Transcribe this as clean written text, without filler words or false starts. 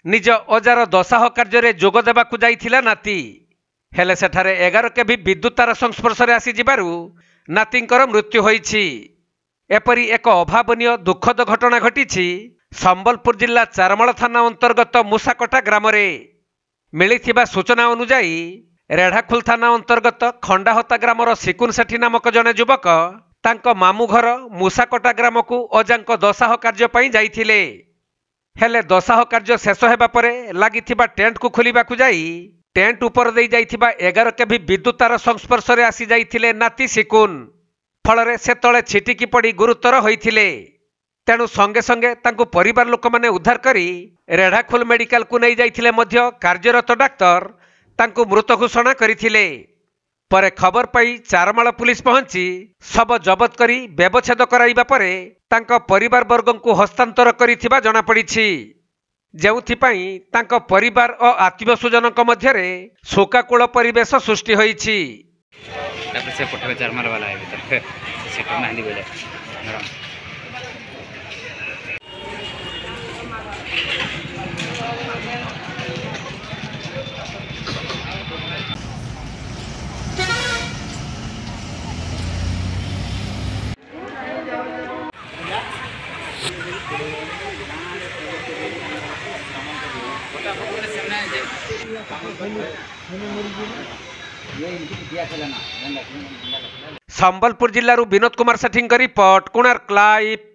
निज अजार दशाह कार्य जोग देवाकू जाइथिला नाती हेले सेठारे 11 केवी विद्युत तार संस्पर्श में आसीजिबारु नातींकर मृत्यु होईछि। एपरी एक अभावनीय दुखद घटना घटी संबलपुर जिला चारमल थाना अंतर्गत मुसाकटा ग्राम मिलिथिबा सूचना अनुजाई रेढ़ाखोल थाना अंतर्गत खंडाहता ग्रामर सिकुन सेठी नामक जने युवक तांको मामू घर मुसाकटा ग्राम को अजांक दशाह कार्य पई जाइथिले। हेले दशाह कार्य शेष हेबा परे लागिथिबा टेंट को खोलिबाकू जाई टेंट उपर दे जाइथिबा 11 केवी विद्युत तार संस्पर्श में आसी जाइथिले नाती सिकुन। फलरे से तले छिटिकी पड़ी गुरुतर होइथिले। तेणु संगे संगे तांको परिवार लोक माने उद्धार करी रेढ़ाखोल मेडिकल को नहीं जाइथिले मध्य कार्यरत डाक्तर तांको मृत घोषणा करिथिले। परे खबर पाई चारमाल पुलिस पहुंची शव जबत करी व्यवच्छेद कराइबा परे तांको परिवार वर्गों को हस्तांतर करिथिबा जଣା पड़िछि। जेउथिपाई तांको परिवार और आत्मीय स्वजनक मध्यरे शोकाकूल परिवेश सृष्टि होइछि। से पठवे चारमाल वाला है भीतर से तो नांदी बोले संबलपुर जिल्लारू विनोद कुमार सेठी रिपोर्ट कोणार्क लाइव।